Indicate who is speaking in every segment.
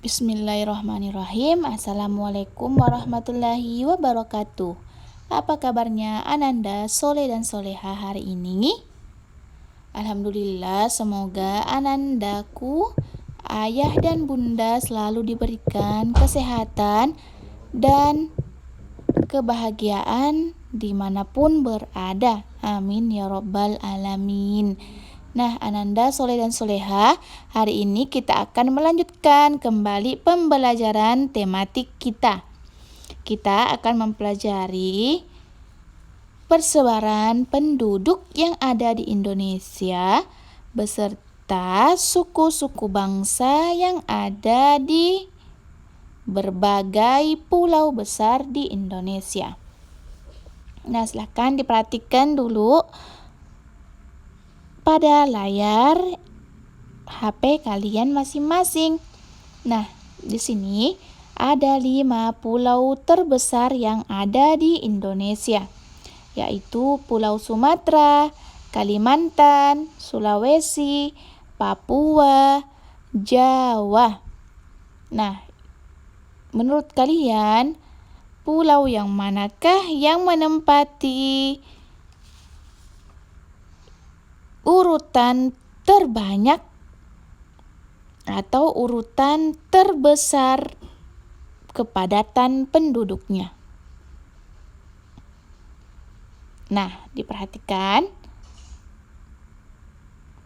Speaker 1: Bismillahirrahmanirrahim. Assalamualaikum warahmatullahi wabarakatuh. Apa kabarnya Ananda, Soleh dan Soleha hari ini? Alhamdulillah, semoga Anandaku, ayah dan bunda selalu diberikan kesehatan dan kebahagiaan dimanapun berada. Amin ya robbal alamin. Nah, Ananda, Soleh dan Soleha, hari ini kita akan melanjutkan kembali pembelajaran tematik kita. Kita akan mempelajari persebaran penduduk yang ada di Indonesia beserta suku-suku bangsa yang ada di berbagai pulau besar di Indonesia. Nah, silahkan diperhatikan dulu pada layar HP kalian masing-masing. Nah, di sini ada 5 pulau terbesar yang ada di Indonesia, yaitu Pulau Sumatera, Kalimantan, Sulawesi, Papua, Jawa. Nah, menurut kalian, pulau yang manakah yang menempati urutan terbanyak atau urutan terbesar kepadatan penduduknya? Nah, diperhatikan,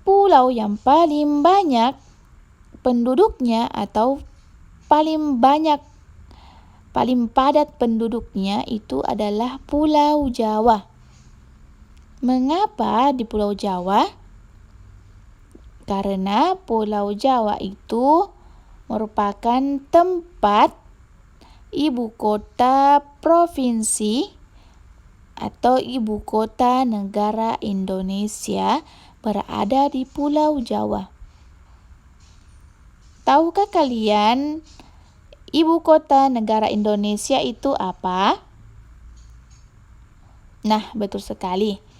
Speaker 1: pulau yang paling banyak penduduknya atau paling padat penduduknya itu adalah Pulau Jawa. Mengapa di Pulau Jawa? Karena Pulau Jawa itu merupakan tempat ibu kota provinsi atau ibu kota negara Indonesia berada di Pulau Jawa. Tahukah kalian ibu kota negara Indonesia itu apa? Nah, betul sekali.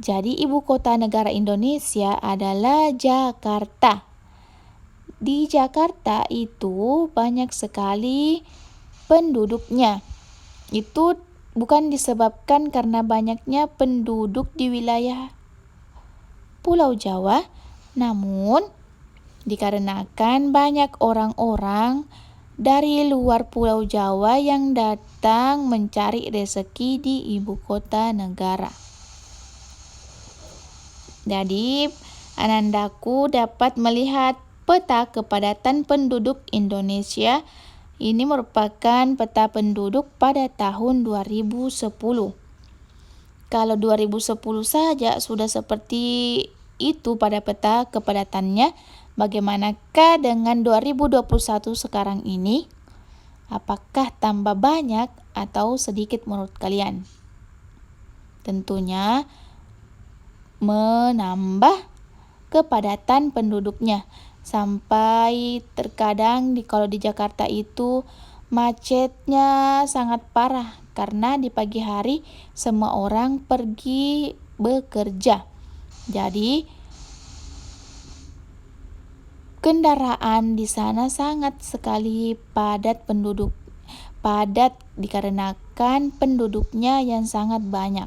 Speaker 1: Jadi ibu kota negara Indonesia adalah Jakarta. Di Jakarta itu banyak sekali penduduknya. Itu bukan disebabkan karena banyaknya penduduk di wilayah Pulau Jawa, namun dikarenakan banyak orang-orang dari luar Pulau Jawa yang datang mencari rezeki di ibu kota negara. Jadi, Anandaku dapat melihat peta kepadatan penduduk Indonesia. Ini merupakan peta penduduk pada tahun 2010. Kalau 2010 saja sudah seperti itu pada peta kepadatannya, bagaimanakah dengan 2021 sekarang ini? Apakah tambah banyak atau sedikit menurut kalian? Tentunya menambah kepadatan penduduknya, sampai terkadang kalau di Jakarta itu macetnya sangat parah karena di pagi hari semua orang pergi bekerja. Jadi kendaraan di sana sangat sekali padat dikarenakan penduduknya yang sangat banyak.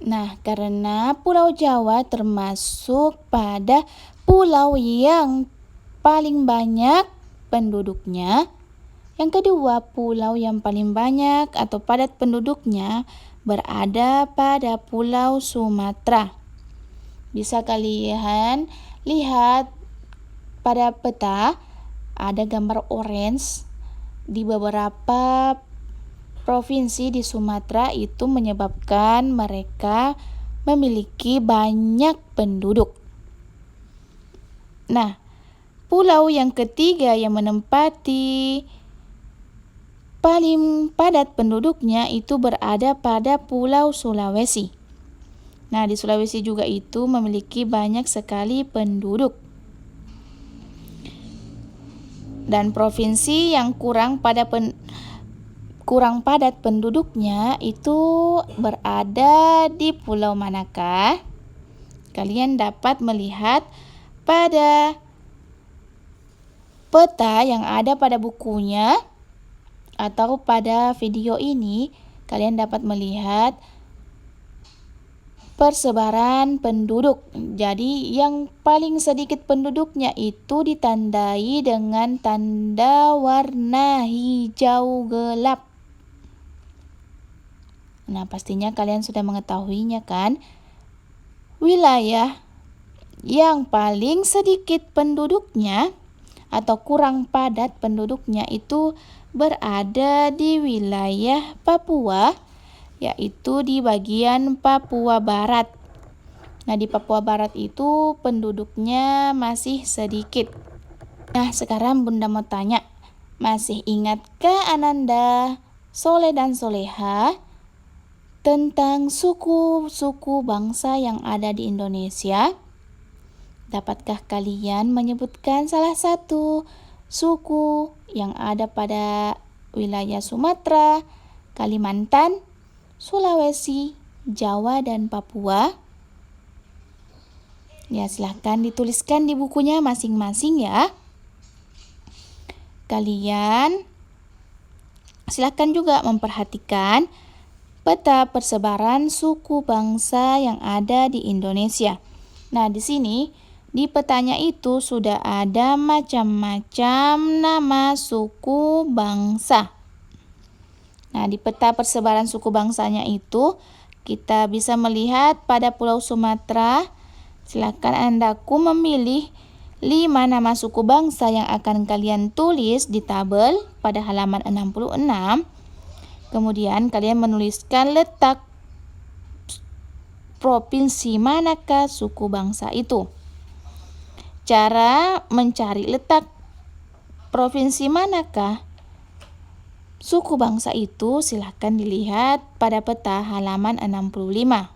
Speaker 1: Nah, karena Pulau Jawa termasuk pada pulau yang paling banyak penduduknya. Yang kedua, pulau yang paling banyak atau padat penduduknya berada pada Pulau Sumatera. Bisa kalian lihat pada peta ada gambar orange di beberapa provinsi di Sumatera, itu menyebabkan mereka memiliki banyak penduduk. Nah, pulau yang ketiga yang menempati paling padat penduduknya itu berada pada Pulau Sulawesi. Nah, di Sulawesi juga itu memiliki banyak sekali penduduk. Dan provinsi yang kurang padat penduduknya itu berada di pulau manakah? Kalian dapat melihat pada peta yang ada pada bukunya atau pada video ini, kalian dapat melihat persebaran penduduk. Jadi yang paling sedikit penduduknya itu ditandai dengan tanda warna hijau gelap. Nah, pastinya kalian sudah mengetahuinya kan? Wilayah yang paling sedikit penduduknya atau kurang padat penduduknya itu berada di wilayah Papua, yaitu di bagian Papua Barat. Nah, di Papua Barat itu penduduknya masih sedikit. Nah, sekarang Bunda mau tanya, masih ingatkah Ananda, Soleh dan Soleha tentang suku-suku bangsa yang ada di Indonesia? Dapatkah kalian menyebutkan salah satu suku yang ada pada wilayah Sumatera, Kalimantan, Sulawesi, Jawa, dan Papua? Ya, silahkan dituliskan di bukunya masing-masing ya. Kalian silahkan juga memperhatikan peta persebaran suku bangsa yang ada di Indonesia. Nah, di sini di petanya itu sudah ada macam-macam nama suku bangsa. Nah, di peta persebaran suku bangsanya itu kita bisa melihat pada Pulau Sumatera. Silakan Andaku memilih 5 nama suku bangsa yang akan kalian tulis di tabel pada halaman 66. Kemudian kalian menuliskan letak provinsi manakah suku bangsa itu. Cara mencari letak provinsi manakah suku bangsa itu silahkan dilihat pada peta halaman 65.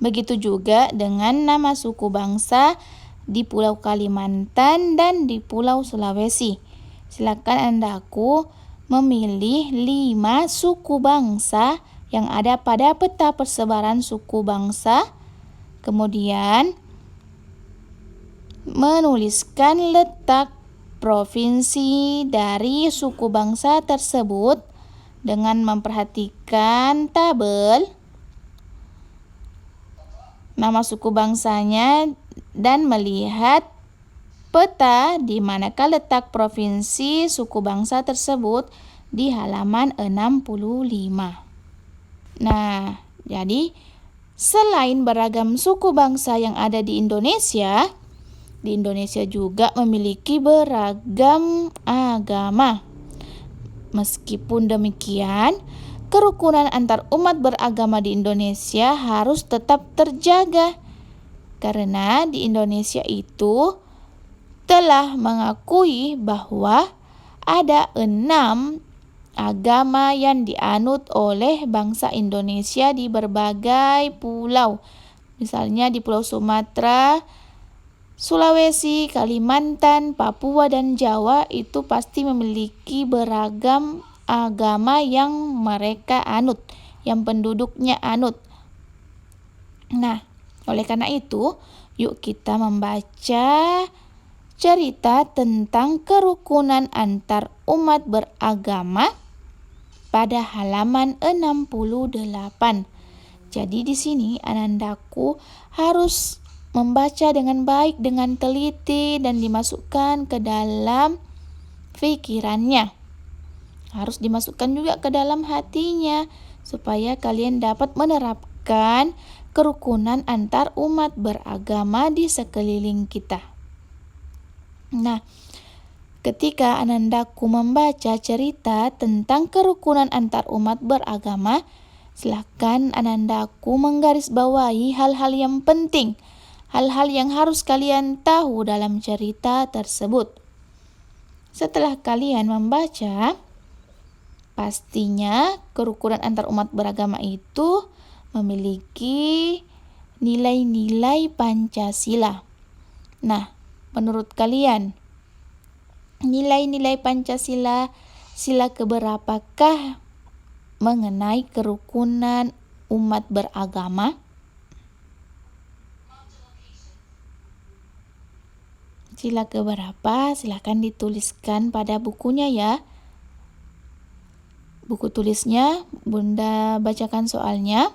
Speaker 1: Begitu juga dengan nama suku bangsa di Pulau Kalimantan dan di Pulau Sulawesi. Silakan Andaku memilih 5 suku bangsa yang ada pada peta persebaran suku bangsa. Kemudian menuliskan letak provinsi dari suku bangsa tersebut dengan memperhatikan tabel nama suku bangsanya dan melihat peta di manakah letak provinsi suku bangsa tersebut di halaman 65. Nah, jadi selain beragam suku bangsa yang ada di Indonesia juga memiliki beragam agama. Meskipun demikian, kerukunan antar umat beragama di Indonesia harus tetap terjaga. Karena di Indonesia itu telah mengakui bahwa ada 6 agama yang dianut oleh bangsa Indonesia di berbagai pulau. Misalnya di Pulau Sumatera, Sulawesi, Kalimantan, Papua, dan Jawa itu pasti memiliki beragam agama yang mereka anut, yang penduduknya anut. Nah, oleh karena itu, yuk kita membaca cerita tentang kerukunan antar umat beragama pada halaman 68. Jadi di sini Anandaku harus membaca dengan baik, dengan teliti, dan dimasukkan ke dalam pikirannya. Harus dimasukkan juga ke dalam hatinya, supaya kalian dapat menerapkan kerukunan antar umat beragama di sekeliling kita. Nah, ketika Anandaku membaca cerita tentang kerukunan antar umat beragama, silakan Anandaku menggarisbawahi hal-hal yang penting, hal-hal yang harus kalian tahu dalam cerita tersebut. Setelah kalian membaca, pastinya kerukunan antar umat beragama itu memiliki nilai-nilai Pancasila. Nah, menurut kalian, nilai-nilai Pancasila sila keberapakah mengenai kerukunan umat beragama? Sila keberapa? Silahkan dituliskan pada bukunya ya. Buku tulisnya, Bunda bacakan soalnya.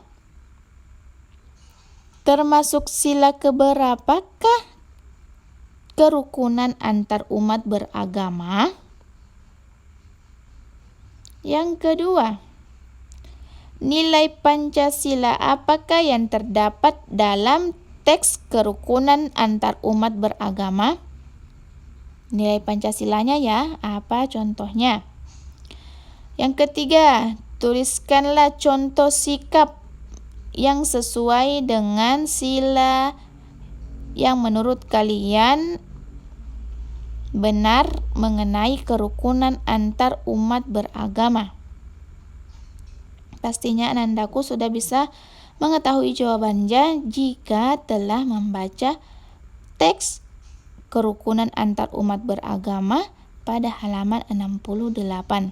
Speaker 1: Termasuk sila keberapakah kerukunan antar umat beragama? Yang kedua, nilai Pancasila apakah yang terdapat dalam teks kerukunan antar umat beragama? Nilai Pancasilanya ya, apa contohnya? Yang ketiga, tuliskanlah contoh sikap yang sesuai dengan sila yang menurut kalian benar mengenai kerukunan antar umat beragama. Pastinya anandaku sudah bisa mengetahui jawabannya jika telah membaca teks kerukunan antar umat beragama pada halaman 68.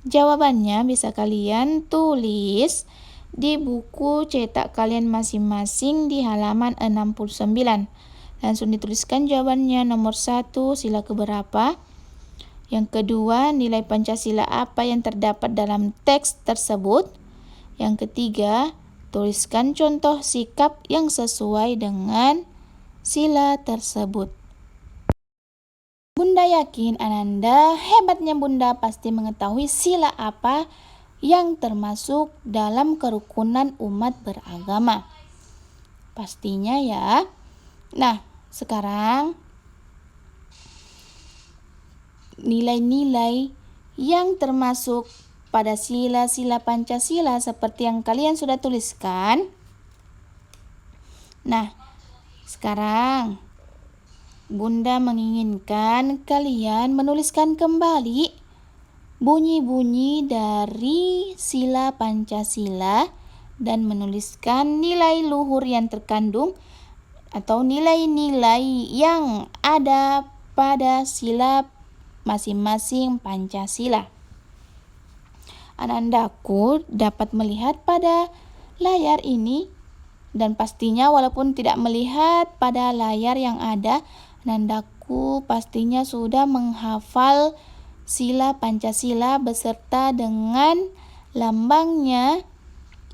Speaker 1: Jawabannya bisa kalian tulis di buku cetak kalian masing-masing di halaman 69. Langsung dituliskan jawabannya. Nomor 1, sila keberapa? Yang kedua, nilai Pancasila apa yang terdapat dalam teks tersebut? Yang ketiga, tuliskan contoh sikap yang sesuai dengan sila tersebut. Bunda yakin Ananda, hebatnya Bunda pasti mengetahui sila apa yang termasuk dalam kerukunan umat beragama. Pastinya ya. Nah, sekarang nilai-nilai yang termasuk pada sila-sila Pancasila seperti yang kalian sudah tuliskan. Nah, sekarang Bunda menginginkan kalian menuliskan kembali bunyi-bunyi dari sila Pancasila dan menuliskan nilai luhur yang terkandung atau nilai-nilai yang ada pada sila masing-masing Pancasila. Anandaku dapat melihat pada layar ini dan pastinya walaupun tidak melihat pada layar yang ada, Anandaku pastinya sudah menghafal sila Pancasila beserta dengan lambangnya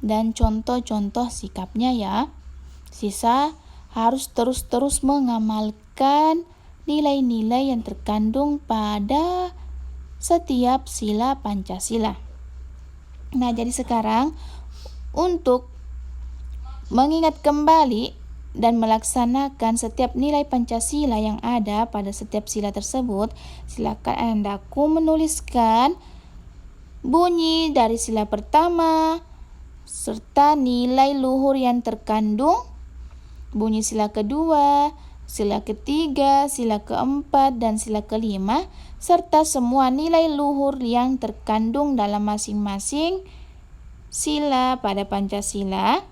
Speaker 1: dan contoh-contoh sikapnya ya. Sisa harus terus-terus mengamalkan nilai-nilai yang terkandung pada setiap sila Pancasila. Nah, jadi sekarang untuk mengingat kembali dan melaksanakan setiap nilai Pancasila yang ada pada setiap sila tersebut, silakan Anandaku menuliskan bunyi dari sila pertama serta nilai luhur yang terkandung, bunyi sila kedua, sila ketiga, sila keempat, dan sila kelima, serta semua nilai luhur yang terkandung dalam masing-masing sila pada Pancasila.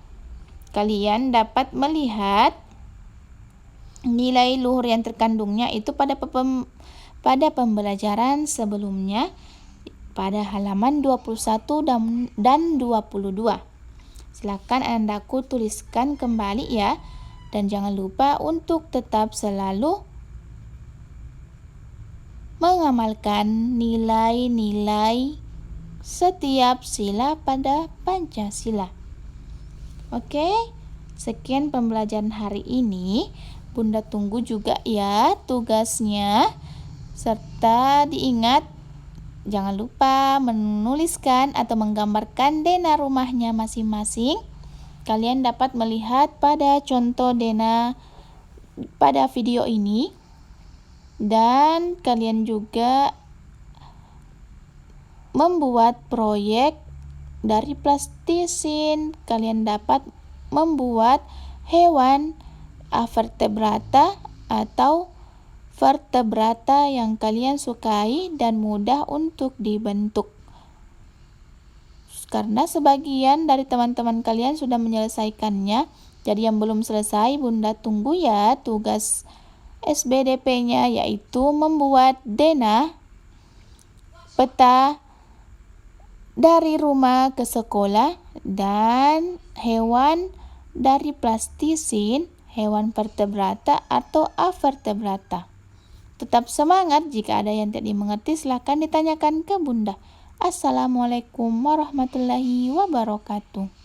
Speaker 1: Kalian dapat melihat nilai luhur yang terkandungnya itu pada pembelajaran sebelumnya pada halaman 21 dan 22. Silakan Anandaku tuliskan kembali ya. Dan jangan lupa untuk tetap selalu mengamalkan nilai-nilai setiap sila pada Pancasila. Oke, sekian pembelajaran hari ini. Bunda tunggu juga ya tugasnya. Serta diingat, jangan lupa menuliskan atau menggambarkan denah rumahnya masing-masing. Kalian dapat melihat pada contoh denah pada video ini. Dan kalian juga membuat proyek dari plastisin. Kalian dapat membuat hewan vertebrata atau vertebrata yang kalian sukai dan mudah untuk dibentuk. Karena sebagian dari teman-teman kalian sudah menyelesaikannya, jadi yang belum selesai Bunda tunggu ya tugas SBDP-nya, yaitu membuat denah peta dari rumah ke sekolah dan hewan dari plastisin, hewan vertebrata atau avertebrata. Tetap semangat, jika ada yang tidak dimengerti silahkan ditanyakan ke Bunda. Assalamualaikum warahmatullahi wabarakatuh.